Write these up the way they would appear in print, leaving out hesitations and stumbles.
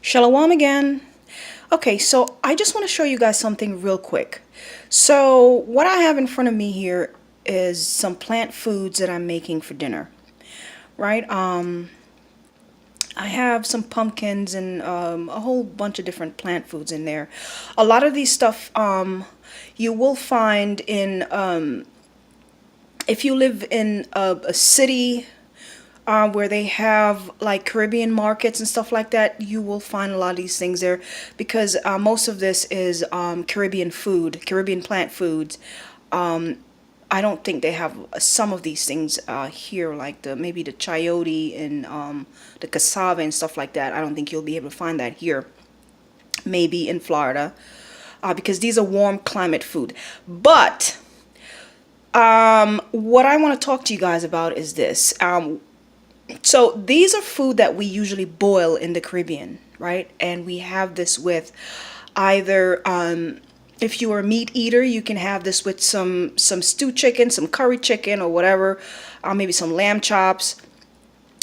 Shalom again. Okay, so I just want to show you guys something real quick. So what I have in front of me here is some plant foods that I'm making for dinner, right? I have some pumpkins and a whole bunch of different plant foods in there. A lot of these stuff you will find in if you live in a city where they have like Caribbean markets and stuff like that, you will find a lot of these things there because most of this is Caribbean food, Caribbean plant foods. I don't think they have some of these things here, like the maybe the chayote and the cassava and stuff like that. I don't think you'll be able to find that here. Maybe in Florida, because these are warm climate food. But what I want to talk to you guys about is this. So these are food that we usually boil in the Caribbean, right? And we have this with either if you are a meat eater, you can have this with some stewed chicken, some curry chicken, or whatever, maybe some lamb chops.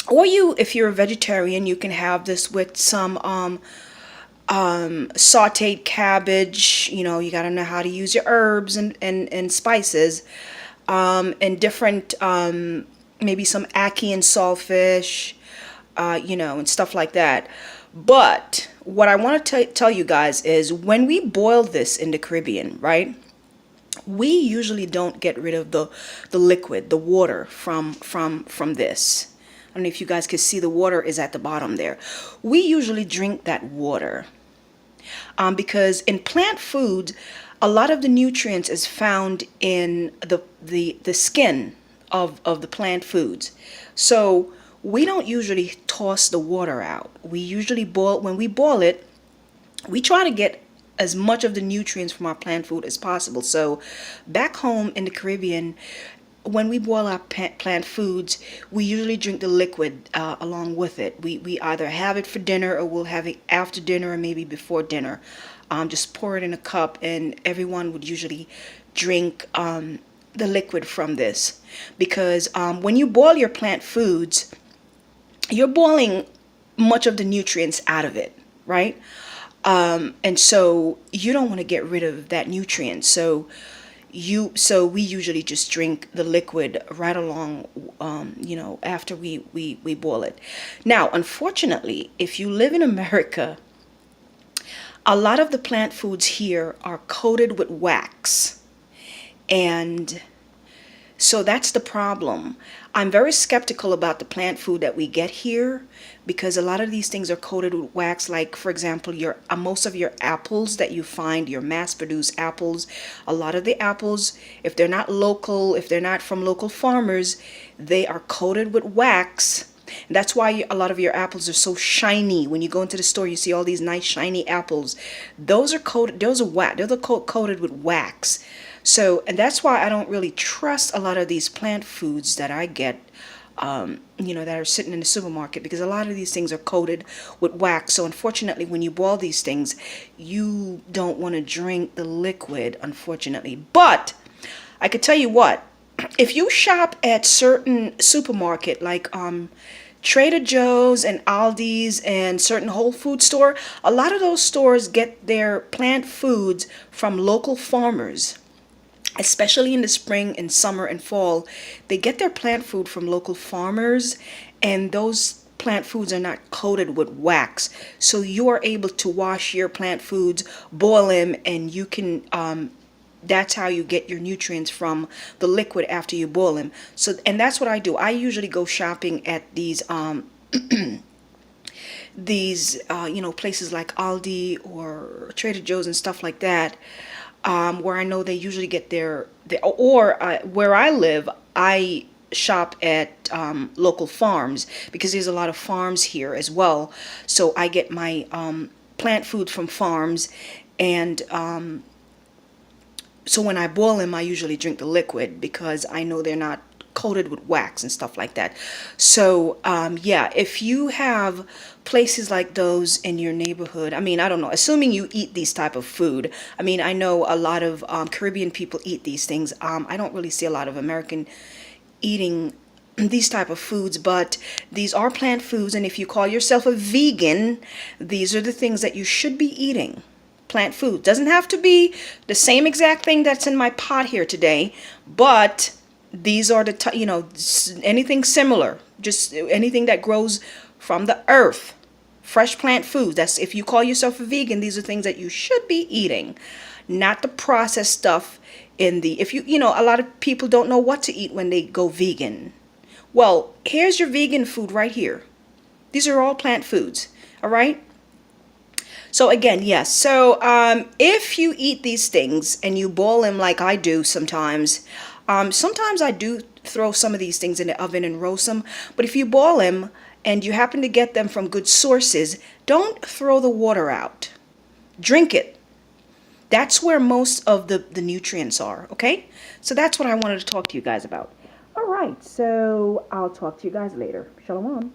Or if you're a vegetarian, you can have this with some sautéed cabbage. You know, you got to know how to use your herbs and spices, and different maybe some ackee and saltfish, and stuff like that. But what I want to tell you guys is when we boil this in the Caribbean, right? We usually don't get rid of the liquid, the water from this. I don't know if you guys can see the water is at the bottom there. We usually drink that water because in plant foods, a lot of the nutrients is found in the skin of the plant foods. So we don't usually toss the water out. We usually boil, when we boil it, we try to get as much of the nutrients from our plant food as possible. So back home in the Caribbean, when we boil our plant foods, we usually drink the liquid along with it. We either have it for dinner or we'll have it after dinner or maybe before dinner. Just pour it in a cup, and everyone would usually drink the liquid from this. Because when you boil your plant foods, you're boiling much of the nutrients out of it, right? And so you don't want to get rid of that nutrient. So we usually just drink the liquid right along, after we boil it. Now, unfortunately, if you live in America, a lot of the plant foods here are coated with wax. And so that's the problem. I'm very skeptical about the plant food that we get here because a lot of these things are coated with wax. Like, for example, most of your apples that you find, your mass-produced apples, a lot of the apples, if they're not local, if they're not from local farmers, they are coated with wax. And that's why a lot of your apples are so shiny. When you go into the store, you see all these nice shiny apples. Those are coated. Those are wax. They're coated with wax. So, and that's why I don't really trust a lot of these plant foods that I get, that are sitting in the supermarket, because a lot of these things are coated with wax. So unfortunately, when you boil these things, you don't want to drink the liquid, unfortunately. But I could tell you what, if you shop at certain supermarket like Trader Joe's and Aldi's and certain Whole Food store, a lot of those stores get their plant foods from local farmers. Especially in the spring and summer and fall, they get their plant food from local farmers, and those plant foods are not coated with wax. So you are able to wash your plant foods, boil them, and you can that's how you get your nutrients from the liquid after you boil them. So, and that's what I do. I usually go shopping at these places like Aldi or Trader Joe's and stuff like that, where I know they usually get where I live, I shop at local farms because there's a lot of farms here as well. So I get my plant food from farms, and so when I boil them, I usually drink the liquid because I know they're not coated with wax and stuff like that. So if you have places like those in your neighborhood, I mean, I don't know, assuming you eat these type of food. I mean, I know a lot of Caribbean people eat these things. I don't really see a lot of American eating these type of foods, but these are plant foods, and if you call yourself a vegan, these are the things that you should be eating. Plant food doesn't have to be the same exact thing that's in my pot here today, but these are anything similar, just anything that grows from the earth, fresh plant foods. That's, if you call yourself a vegan, these are things that you should be eating, not the processed stuff in the, if a lot of people don't know what to eat when they go vegan. Well, here's your vegan food right here. These are all plant foods, all right? So again, yes. So if you eat these things and you boil them like I do sometimes, sometimes I do throw some of these things in the oven and roast them. But if you boil them and you happen to get them from good sources, don't throw the water out. Drink it. That's where most of the nutrients are, okay? So that's what I wanted to talk to you guys about. All right, so I'll talk to you guys later. Shalom.